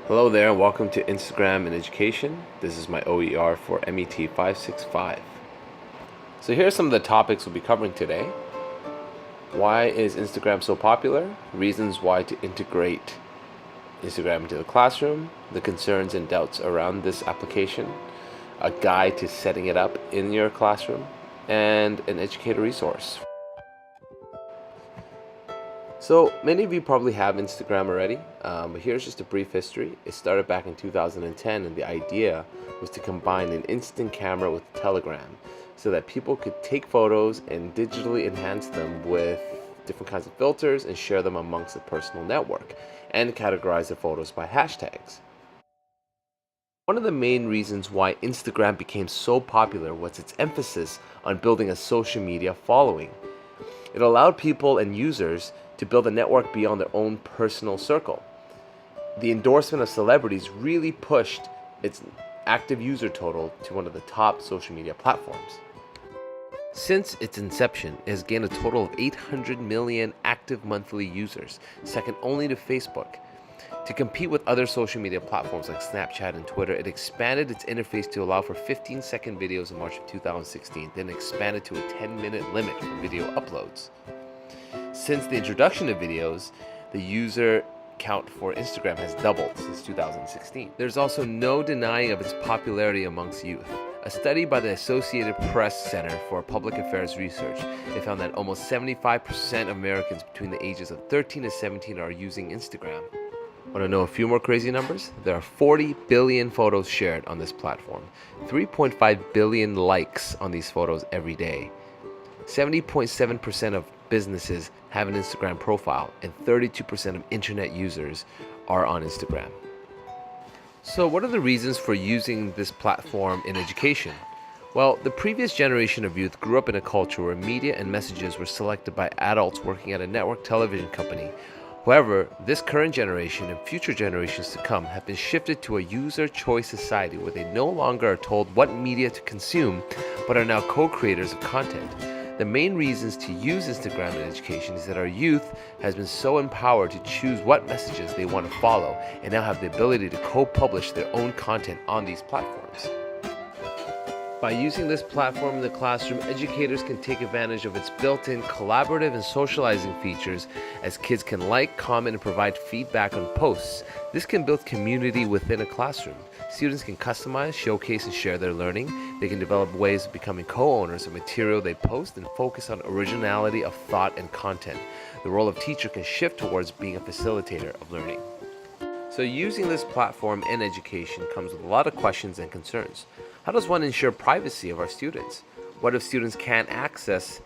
Hello there and welcome to Instagram and Education. This is my OER for MET 565. So here are some of the topics we'll be covering today. Why is Instagram so popular? Reasons why to integrate Instagram into the classroom, the concerns and doubts around this application, a guide to setting it up in your classroom, and an educator resource. So many of you probably have Instagram already, but here's just a brief history. It started back in 2010, and the idea was to combine an instant camera with Telegram so that people could take photos and digitally enhance them with different kinds of filters and share them amongst a personal network and categorize the photos by hashtags. One of the main reasons why Instagram became so popular was its emphasis on building a social media following. It allowed people and users to build a network beyond their own personal circle. The endorsement of celebrities really pushed its active user total to one of the top social media platforms. Since its inception, it has gained a total of 800 million active monthly users, second only to Facebook. To compete with other social media platforms like Snapchat and Twitter, it expanded its interface to allow for 15-second videos in March of 2016, then expanded to a 10-minute limit for video uploads. Since the introduction of videos, the user count for Instagram has doubled since 2016. There's also no denying of its popularity amongst youth. A study by the Associated Press Center for Public Affairs Research, they found that almost 75% of Americans between the ages of 13 to 17 are using Instagram. Want to know a few more crazy numbers? There are 40 billion photos shared on this platform, 3.5 billion likes on these photos every day. 70.7% of businesses have an Instagram profile, and 32% of internet users are on Instagram. So what are the reasons for using this platform in education? Well, the previous generation of youth grew up in a culture where media and messages were selected by adults working at a network television company. However, this current generation and future generations to come have been shifted to a user choice society where they no longer are told what media to consume, but are now co-creators of content. The main reasons to use Instagram in education is that our youth has been so empowered to choose what messages they want to follow and now have the ability to co-publish their own content on these platforms. By using this platform in the classroom, educators can take advantage of its built-in collaborative and socializing features, as kids can like, comment, and provide feedback on posts. This can build community within a classroom. Students can customize, showcase, and share their learning. They can develop ways of becoming co-owners of material they post and focus on originality of thought and content. The role of teacher can shift towards being a facilitator of learning. So using this platform in education comes with a lot of questions and concerns. How does one ensure privacy of our students? What if students can't access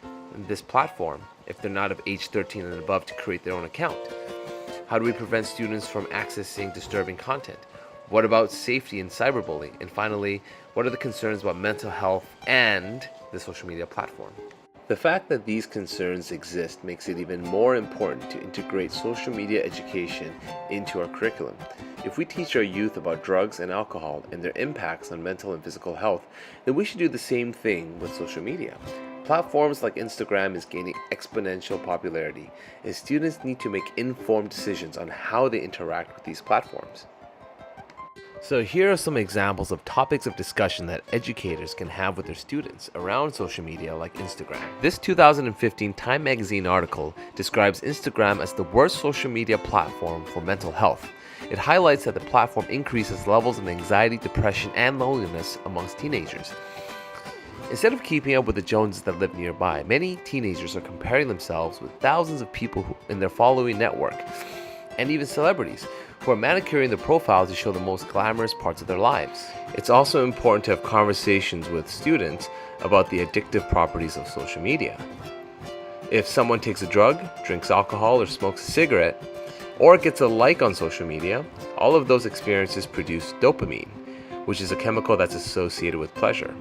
this platform if they're not of age 13 and above to create their own account? How do we prevent students from accessing disturbing content? What about safety and cyberbullying? And finally, what are the concerns about mental health and the social media platform? The fact that these concerns exist makes it even more important to integrate social media education into our curriculum. If we teach our youth about drugs and alcohol and their impacts on mental and physical health, then we should do the same thing with social media. Platforms like Instagram is gaining exponential popularity, and students need to make informed decisions on how they interact with these platforms. So here are some examples of topics of discussion that educators can have with their students around social media like Instagram. This 2015 Time magazine article describes Instagram as the worst social media platform for mental health. It highlights that the platform increases levels of anxiety, depression, and loneliness amongst teenagers. Instead of keeping up with the Joneses that live nearby, many teenagers are comparing themselves with thousands of people in their following network, and even celebrities, who are manicuring their profiles to show the most glamorous parts of their lives. It's also important to have conversations with students about the addictive properties of social media. If someone takes a drug, drinks alcohol, or smokes a cigarette, or gets a like on social media, all of those experiences produce dopamine, which is a chemical that's associated with pleasure.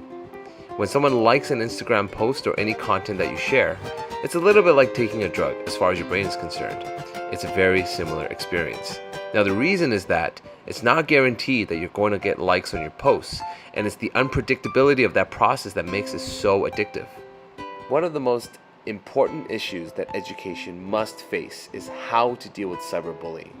When someone likes an Instagram post or any content that you share, it's a little bit like taking a drug as far as your brain is concerned. It's a very similar experience. Now the reason is that it's not guaranteed that you're going to get likes on your posts, and it's the unpredictability of that process that makes it so addictive. One of the most important issues that education must face is how to deal with cyberbullying.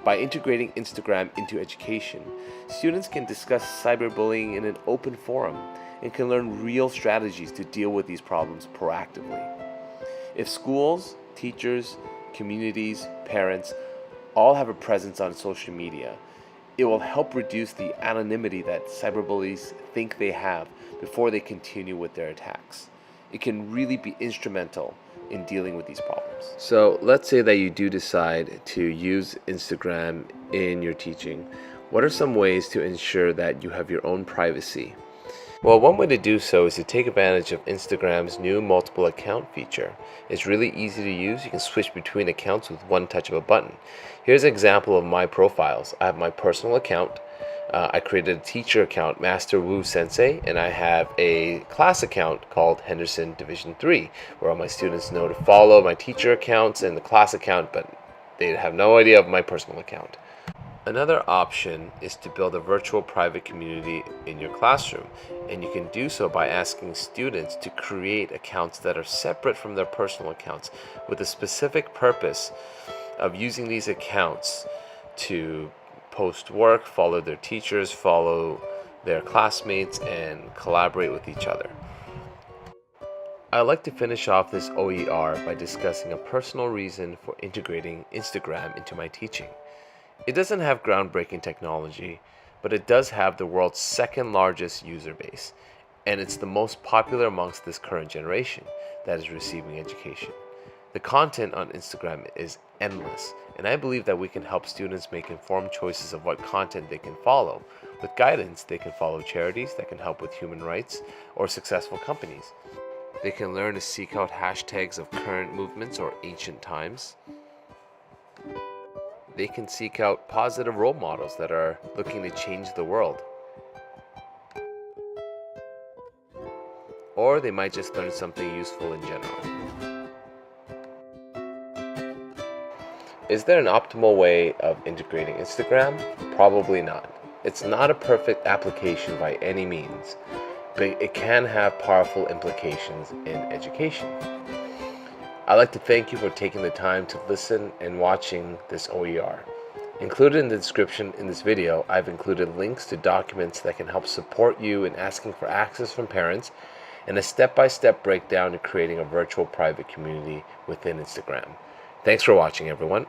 By integrating Instagram into education, students can discuss cyberbullying in an open forum and can learn real strategies to deal with these problems proactively. If schools, teachers, communities, parents all have a presence on social media, it will help reduce the anonymity that cyberbullies think they have before they continue with their attacks. It can really be instrumental in dealing with these problems. So let's say that you do decide to use Instagram in your teaching. What are some ways to ensure that you have your own privacy? Well, one way to do so is to take advantage of Instagram's new multiple account feature. It's really easy to use. You can switch between accounts with one touch of a button. Here's an example of my profiles. I have my personal account. I created a teacher account, Master Wu Sensei, and I have a class account called Henderson Division 3, where all my students know to follow my teacher accounts and the class account, but they have no idea of my personal account. Another option is to build a virtual private community in your classroom, and you can do so by asking students to create accounts that are separate from their personal accounts with a specific purpose of using these accounts to post work, follow their teachers, follow their classmates, and collaborate with each other. I'd like to finish off this OER by discussing a personal reason for integrating Instagram into my teaching. It doesn't have groundbreaking technology, but it does have the world's second largest user base, and it's the most popular amongst this current generation that is receiving education. The content on Instagram is endless, and I believe that we can help students make informed choices of what content they can follow. With guidance, they can follow charities that can help with human rights or successful companies. They can learn to seek out hashtags of current movements or ancient times. They can seek out positive role models that are looking to change the world. Or they might just learn something useful in general. Is there an optimal way of integrating Instagram? Probably not. It's not a perfect application by any means, but it can have powerful implications in education. I'd like to thank you for taking the time to listen and watching this OER. Included in the description in this video, I've included links to documents that can help support you in asking for access from parents and a step-by-step breakdown to creating a virtual private community within Instagram. Thanks for watching, everyone.